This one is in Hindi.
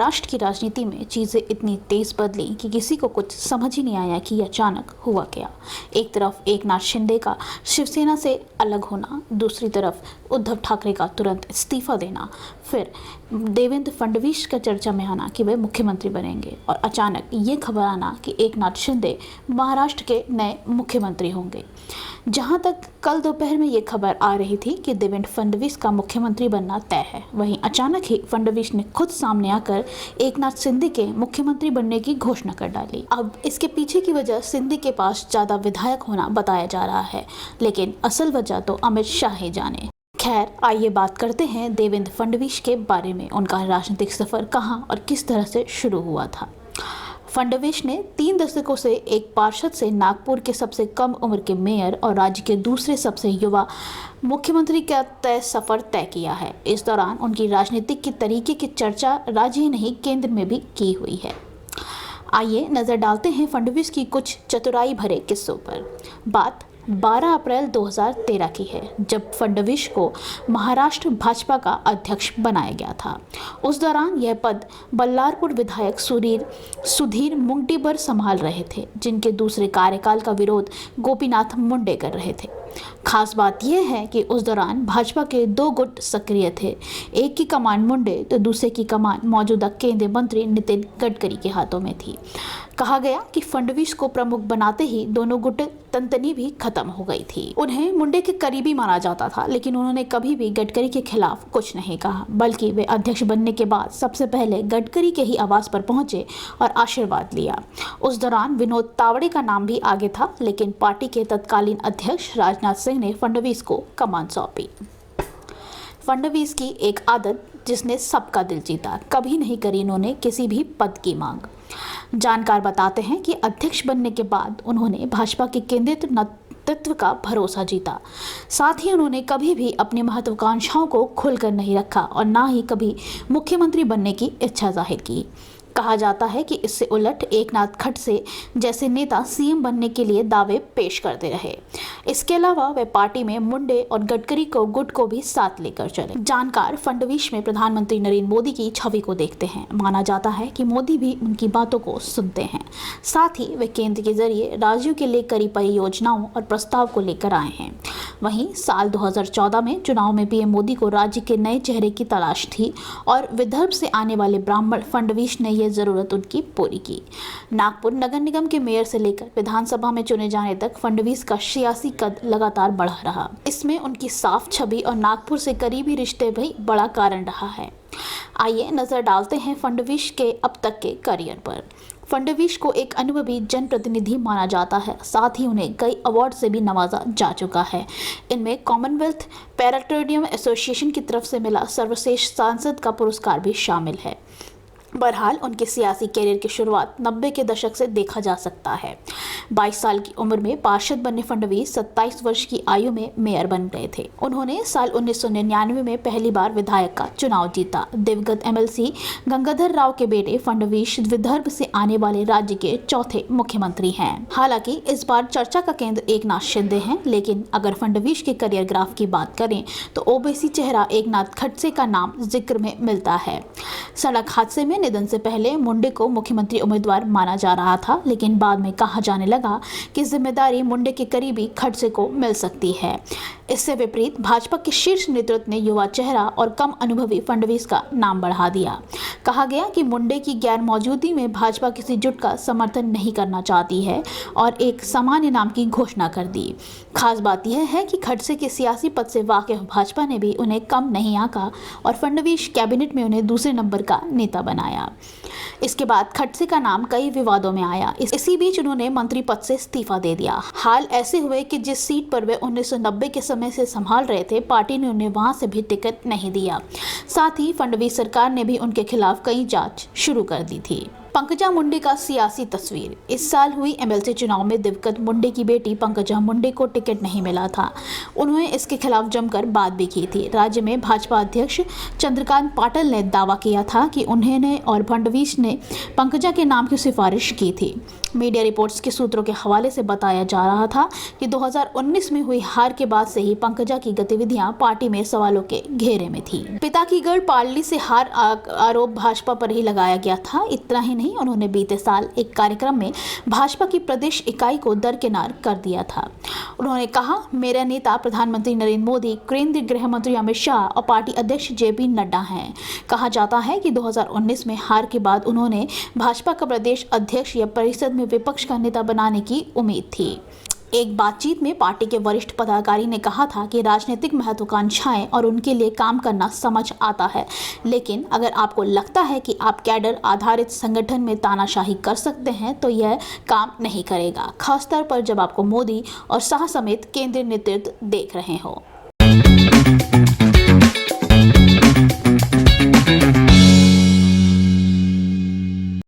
महाराष्ट्र की राजनीति में चीज़ें इतनी तेज बदली कि किसी को कुछ समझ ही नहीं आया कि अचानक हुआ क्या। एक तरफ एकनाथ शिंदे का शिवसेना से अलग होना, दूसरी तरफ उद्धव ठाकरे का तुरंत इस्तीफा देना, फिर देवेंद्र फडणवीस का चर्चा में आना कि वे मुख्यमंत्री बनेंगे और अचानक ये खबर आना कि एकनाथ शिंदे महाराष्ट्र के नए मुख्यमंत्री होंगे। जहां तक कल दोपहर में ये खबर आ रही थी कि देवेंद्र फडणवीस का मुख्यमंत्री बनना तय है, वहीं अचानक ही फडणवीस ने खुद सामने आकर एकनाथ शिंदे के मुख्यमंत्री बनने की घोषणा कर डाली। अब इसके पीछे की वजह शिंदे के पास ज्यादा विधायक होना बताया जा रहा है, लेकिन असल वजह तो अमित शाह ही जाने। खैर, आइए बात करते हैं देवेंद्र फडणवीस के बारे में। उनका राजनीतिक सफर कहां और किस तरह से शुरू हुआ था। फडणवीस ने 3 दशकों से एक पार्षद से नागपुर के सबसे कम उम्र के मेयर और राज्य के दूसरे सबसे युवा मुख्यमंत्री का सफर तय किया है। इस दौरान उनकी राजनीतिक के तरीके की चर्चा राज्य ही नहीं केंद्र में भी की हुई है। आइए नजर डालते हैं फडणवीस की कुछ चतुराई भरे किस्सों पर। बात 12 अप्रैल 2013 की है, जब फडणवीस को महाराष्ट्र भाजपा का अध्यक्ष बनाया गया था। उस दौरान यह पद बल्लारपुर विधायक सुधीर मुंगटीबर संभाल रहे थे, जिनके दूसरे कार्यकाल का विरोध गोपीनाथ मुंडे कर रहे थे। खास बात यह है कि उस दौरान भाजपा के 2 गुट सक्रिय थे। एक की कमान मुंडे तो दूसरे की कमान मौजूदा केंद्रीय मंत्री नितिन गडकरी के हाथों में थी। कहा गया कि फडणवीस को प्रमुख बनाते ही दोनों गुट तंतनी भी खत्म हो गई थी। उन्हें मुंडे के करीबी माना जाता था, लेकिन उन्होंने कभी भी गडकरी के खिलाफ कुछ नहीं कहा, बल्कि वे अध्यक्ष बनने के बाद सबसे पहले गडकरी के ही आवास पर पहुंचे और आशीर्वाद लिया। उस दौरान विनोद तावड़े का नाम भी आगे था, लेकिन पार्टी के तत्कालीन अध्यक्ष राजनाथ सिंह ने फडणवीस को कमान सौंपी। फडणवीस की एक आदत जिसने सबका दिल जीता, कभी नहीं करी इन्होंने किसी भी पद की मांग। जानकार बताते हैं कि अध्यक्ष बनने के बाद उन्होंने भाजपा के केंद्रीय नेतृत्व का भरोसा जीता। साथ ही उन्होंने कभी भी अपनी महत्वाकांक्षाओं को खुलकर नहीं रखा और ना ही कभी मुख्यमंत्री बनने की इच्छा जाहिर की। कहा जाता है कि इससे उलट एकनाथ खड़से जैसे नेता सीएम बनने के लिए दावे पेश करते रहे। इसके अलावा वे पार्टी में मुंडे और गडकरी को गुट को भी साथ लेकर चले। जानकार फडणवीस में प्रधानमंत्री नरेंद्र मोदी की छवि को देखते हैं। माना जाता है कि मोदी भी उनकी बातों को सुनते हैं। साथ ही वे केंद्र के जरिए राज्यों के लिए कई परियोजनाओं और प्रस्ताव को लेकर आए हैं। वहीं साल 2014 में चुनाव में पीएम मोदी को राज्य के नए चेहरे की तलाश थी और विदर्भ से आने वाले ब्राह्मण फडणवीस ने जरूरत उनकी पूरी की। नागपुर नगर निगम के मेयर से लेकर विधानसभा में चुने जाने तक फडणवीस का सियासी कद लगातार बढ़ा रहा। इसमें उनकी साफ छवि और नागपुर से करीबी रिश्ते भी बड़ा कारण रहा है। आइए नजर डालते हैं फडणवीस के अब तक के करियर पर। फडणवीस को एक अनुभवी जनप्रतिनिधि माना जाता है। साथ ही उन्हें कई अवार्ड से भी नवाजा जा चुका है। इनमें कॉमनवेल्थ पैराटोरियम एसोसिएशन की तरफ से मिला सर्वश्रेष्ठ सांसद का पुरस्कार भी शामिल है। बहरहाल उनके सियासी कैरियर की शुरुआत 90 के दशक से देखा जा सकता है। 22 साल की उम्र में पार्षद बने फडणवीस 27 वर्ष की आयु में मेयर बन गए थे। उन्होंने साल 1999 में पहली बार विधायक का चुनाव जीता। दिवंगत एमएलसी गंगाधर राव के बेटे फडणवीस विदर्भ से आने वाले राज्य के चौथे मुख्यमंत्री हैं। हालांकि इस बार चर्चा का केंद्र एकनाथ शिंदे हैं, लेकिन अगर फडणवीस के करियर ग्राफ की बात करें तो ओबीसी चेहरा एकनाथ खड़से का नाम जिक्र में मिलता है। सड़क हादसे में निधन से पहले मुंडे को मुख्यमंत्री उम्मीदवार माना जा रहा था, लेकिन बाद में कहा जाने लगा कि जिम्मेदारी मुंडे के करीबी खड़से को मिल सकती है। इससे विपरीत भाजपा के शीर्ष नेतृत्व ने युवा चेहरा और कम अनुभवी फडणवीस का नाम बढ़ा दिया। कहा गया कि मुंडे की गैर मौजूदगी में भाजपा किसी जुट का समर्थन नहीं करना चाहती है और एक सामान्य नाम की घोषणा कर दी। खास बात यह है कि खड़से के सियासी पद से वाकिफ भाजपा ने भी उन्हें कम नहीं आंका और फडणवीस कैबिनेट में उन्हें दूसरे नंबर का नेता बनाया। इसके बाद खड़से का नाम कई विवादों में आया। इसी बीच उन्होंने मंत्री पद से इस्तीफा दे दिया। हाल ऐसे हुए कि जिस सीट पर वे 1990 के समय से संभाल रहे थे, पार्टी ने उन्हें वहां से भी टिकट नहीं दिया। साथ ही फडणवीस सरकार ने भी उनके खिलाफ कई जांच शुरू कर दी थी। पंकजा मुंडे का सियासी तस्वीर। इस साल हुई एमएलसी चुनाव में दिवंगत मुंडे की बेटी पंकजा मुंडे को टिकट नहीं मिला था। उन्होंने इसके खिलाफ जमकर बात भी की थी। राज्य में भाजपा अध्यक्ष चंद्रकांत पाटिल ने दावा किया था कि उन्होंने और फडणवीस ने पंकजा के नाम की सिफारिश की थी। मीडिया रिपोर्ट्स के सूत्रों के हवाले से बताया जा रहा था कि 2019 में हुई हार के बाद से ही पंकजा की गतिविधियां पार्टी में सवालों के घेरे में थी। पिता की गढ़ पार्ली से हार आरोप भाजपा पर ही लगाया गया था। इतना ही नहीं, उन्होंने बीते साल एक कार्यक्रम में भाजपा की प्रदेश इकाई को दरकिनार कर दिया था। उन्होंने कहा, मेरा नेता प्रधानमंत्री नरेंद्र मोदी, केंद्रीय गृह मंत्री अमित शाह और पार्टी अध्यक्ष जेपी नड्डा हैं। कहा जाता है कि 2019 में हार के बाद उन्होंने भाजपा का प्रदेश अध्यक्ष या परिषद में विपक्ष का नेता बनाने की उम्मीद थी। एक बातचीत में पार्टी के वरिष्ठ पदाधिकारी ने कहा था कि राजनीतिक महत्वाकांक्षाएं और उनके लिए काम करना समझ आता है, लेकिन अगर आपको लगता है कि आप कैडर आधारित संगठन में तानाशाही कर सकते हैं तो यह काम नहीं करेगा, खासतौर पर जब आपको मोदी और शाह समेत केंद्रीय नेतृत्व देख रहे हो।